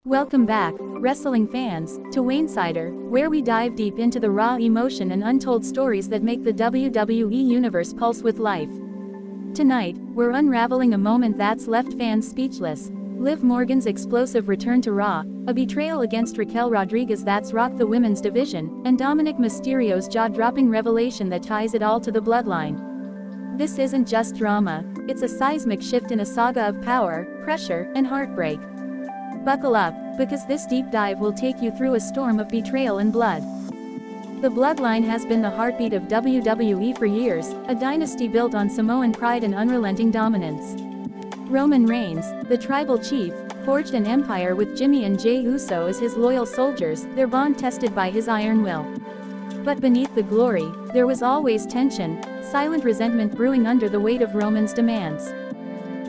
Welcome back, wrestling fans, to Wainsider, where we dive deep into the raw emotion and untold stories that make the WWE Universe pulse with life. Tonight, we're unraveling a moment that's left fans speechless. Liv Morgan's explosive return to Raw, a betrayal against Raquel Rodriguez that's rocked the women's division, and Dominik Mysterio's jaw-dropping revelation that ties it all to the Bloodline. This isn't just drama, it's a seismic shift in a saga of power, pressure, and heartbreak. Buckle up, because this deep dive will take you through a storm of betrayal and blood. The Bloodline has been the heartbeat of WWE for years, a dynasty built on Samoan pride and unrelenting dominance. Roman Reigns, the tribal chief, forged an empire with Jimmy and Jey Uso as his loyal soldiers, their bond tested by his iron will. But beneath the glory, there was always tension, silent resentment brewing under the weight of Roman's demands.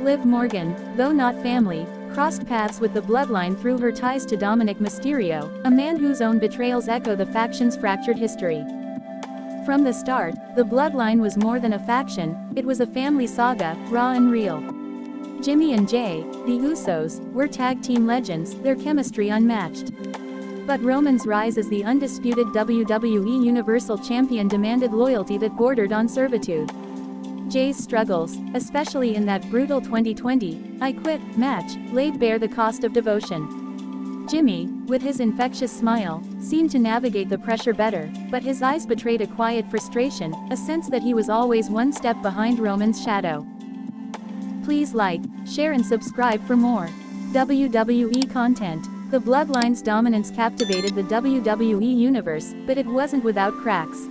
Liv Morgan, though not family, crossed paths with the Bloodline through her ties to Dominik Mysterio, a man whose own betrayals echo the faction's fractured history. From the start, the Bloodline was more than a faction, it was a family saga, raw and real. Jimmy and Jey, the Usos, were tag team legends, their chemistry unmatched. But Roman's rise as the undisputed WWE Universal Champion demanded loyalty that bordered on servitude. Jey's struggles, especially in that brutal 2020 "I Quit" match, laid bare the cost of devotion. Jimmy, with his infectious smile, seemed to navigate the pressure better, but his eyes betrayed a quiet frustration, a sense that he was always one step behind Roman's shadow. Please like, share and subscribe for more WWE content. The Bloodline's dominance captivated the WWE Universe, but it wasn't without cracks.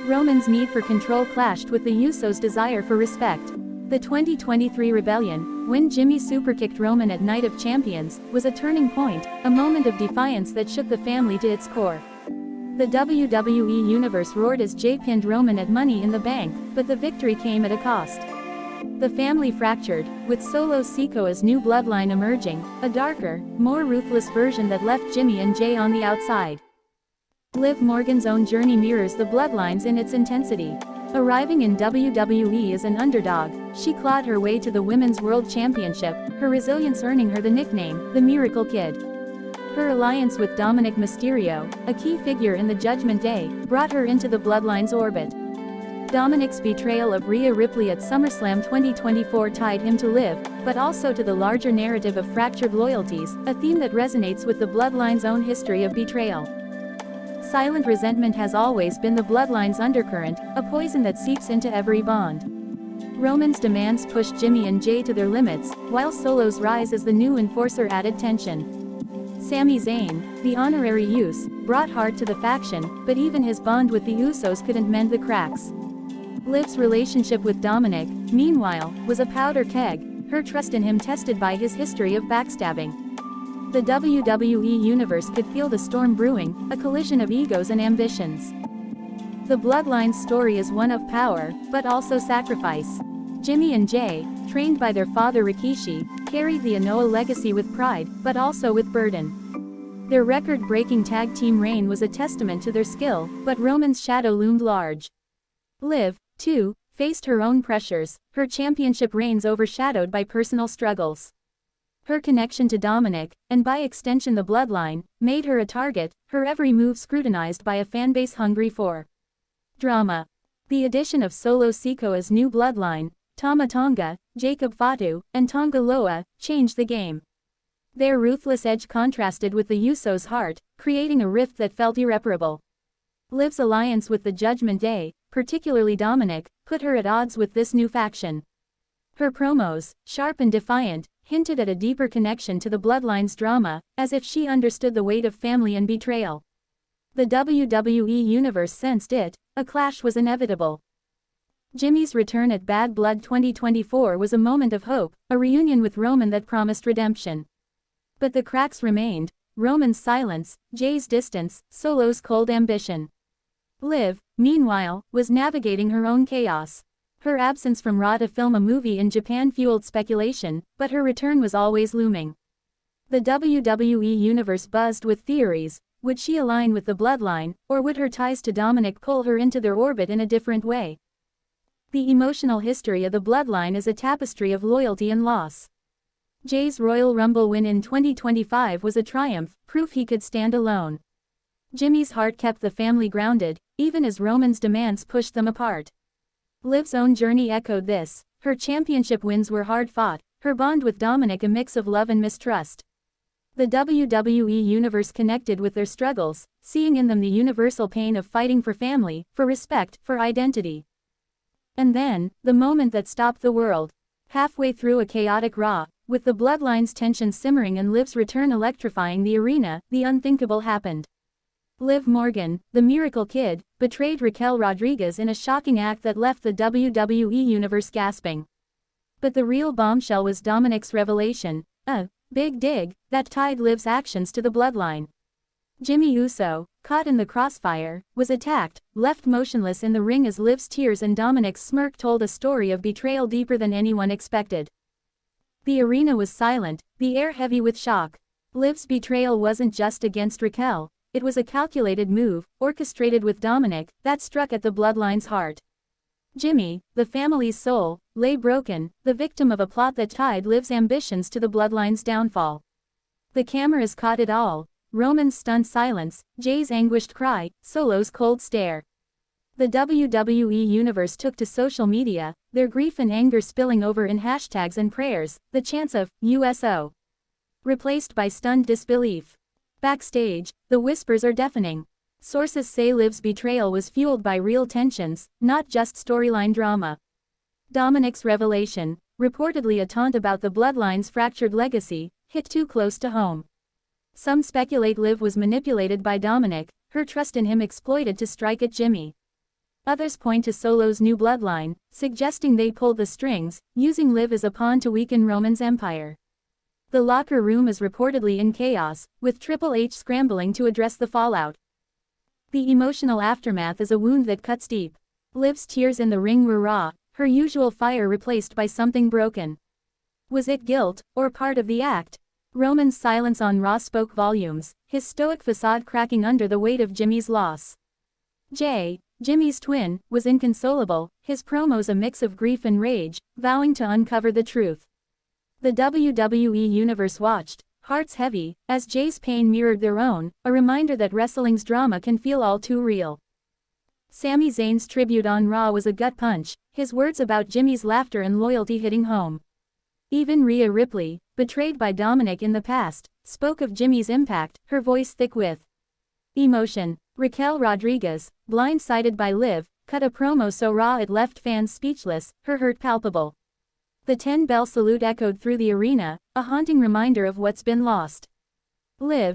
Roman's need for control clashed with the Usos' desire for respect. The 2023 Rebellion, when Jimmy superkicked Roman at Night of Champions, was a turning point, a moment of defiance that shook the family to its core. The WWE Universe roared as Jey pinned Roman at Money in the Bank, but the victory came at a cost. The family fractured, with Solo Sikoa's new bloodline emerging, a darker, more ruthless version that left Jimmy and Jey on the outside. Liv Morgan's own journey mirrors the Bloodline's in its intensity. Arriving in WWE as an underdog, she clawed her way to the Women's World Championship, her resilience earning her the nickname, the Miracle Kid. Her alliance with Dominik Mysterio, a key figure in the Judgment Day, brought her into the Bloodline's orbit. Dominik's betrayal of Rhea Ripley at SummerSlam 2024 tied him to Liv, but also to the larger narrative of fractured loyalties, a theme that resonates with the Bloodline's own history of betrayal. Silent resentment has always been the Bloodline's undercurrent, a poison that seeps into every bond. Roman's demands pushed Jimmy and Jey to their limits, while Solo's rise as the new enforcer added tension. Sami Zayn, the honorary Uce, brought heart to the faction, but even his bond with the Usos couldn't mend the cracks. Liv's relationship with Dominik, meanwhile, was a powder keg, her trust in him tested by his history of backstabbing. The WWE Universe could feel the storm brewing, a collision of egos and ambitions. The Bloodline's story is one of power, but also sacrifice. Jimmy and Jey, trained by their father Rikishi, carried the Anoa'i legacy with pride, but also with burden. Their record-breaking tag team reign was a testament to their skill, but Roman's shadow loomed large. Liv, too, faced her own pressures, her championship reigns overshadowed by personal struggles. Her connection to Dominik, and by extension the Bloodline, made her a target, her every move scrutinized by a fanbase hungry for drama. The addition of Solo Sikoa's new Bloodline, Tama Tonga, Jacob Fatu, and Tonga Loa, changed the game. Their ruthless edge contrasted with the Usos' heart, creating a rift that felt irreparable. Liv's alliance with the Judgment Day, particularly Dominik, put her at odds with this new faction. Her promos, sharp and defiant, hinted at a deeper connection to the Bloodline's drama, as if she understood the weight of family and betrayal. The WWE Universe sensed it, a clash was inevitable. Jimmy's return at Bad Blood 2024 was a moment of hope, a reunion with Roman that promised redemption. But the cracks remained, Roman's silence, Jey's distance, Solo's cold ambition. Liv, meanwhile, was navigating her own chaos. Her absence from Raw to film a movie in Japan fueled speculation, but her return was always looming. The WWE Universe buzzed with theories. Would she align with the Bloodline, or would her ties to Dominik pull her into their orbit in a different way? The emotional history of the Bloodline is a tapestry of loyalty and loss. Jay's Royal Rumble win in 2025 was a triumph, proof he could stand alone. Jimmy's heart kept the family grounded, even as Roman's demands pushed them apart. Liv's own journey echoed this. Her championship wins were hard-fought, her bond with Dominik a mix of love and mistrust. The WWE Universe connected with their struggles, seeing in them the universal pain of fighting for family, for respect, for identity. And then, the moment that stopped the world. Halfway through a chaotic Raw, with the Bloodline's tension simmering and Liv's return electrifying the arena, the unthinkable happened. Liv Morgan, the Miracle Kid, betrayed Raquel Rodriguez in a shocking act that left the WWE Universe gasping. But the real bombshell was Dominik's revelation, a big dig, that tied Liv's actions to the Bloodline. Jimmy Uso, caught in the crossfire, was attacked, left motionless in the ring as Liv's tears and Dominik's smirk told a story of betrayal deeper than anyone expected. The arena was silent, the air heavy with shock. Liv's betrayal wasn't just against Raquel, it was a calculated move, orchestrated with Dominik, that struck at the Bloodline's heart. Jimmy, the family's soul, lay broken, the victim of a plot that tied Liv's ambitions to the Bloodline's downfall. The cameras caught it all. Roman's stunned silence, Jay's anguished cry, Solo's cold stare. The WWE Universe took to social media, their grief and anger spilling over in hashtags and prayers, the chants of USO replaced by stunned disbelief. Backstage, the whispers are deafening. Sources say Liv's betrayal was fueled by real tensions, not just storyline drama. Dominik's revelation, reportedly a taunt about the Bloodline's fractured legacy, hit too close to home. Some speculate Liv was manipulated by Dominik, her trust in him exploited to strike at Jimmy. Others point to Solo's new bloodline, suggesting they pulled the strings, using Liv as a pawn to weaken Roman's empire. The locker room is reportedly in chaos, with Triple H scrambling to address the fallout. The emotional aftermath is a wound that cuts deep. Liv's tears in the ring were raw, her usual fire replaced by something broken. Was it guilt, or part of the act? Roman's silence on Raw spoke volumes, his stoic facade cracking under the weight of Jimmy's loss. Jay, Jimmy's twin, was inconsolable, his promos a mix of grief and rage, vowing to uncover the truth. The WWE Universe watched, hearts heavy, as Jay's pain mirrored their own, a reminder that wrestling's drama can feel all too real. Sami Zayn's tribute on Raw was a gut punch, his words about Jimmy's laughter and loyalty hitting home. Even Rhea Ripley, betrayed by Dominik in the past, spoke of Jimmy's impact, her voice thick with emotion. Raquel Rodriguez, blindsided by Liv, cut a promo so raw it left fans speechless, her hurt palpable. The 10-bell salute echoed through the arena, a haunting reminder of what's been lost. Liv,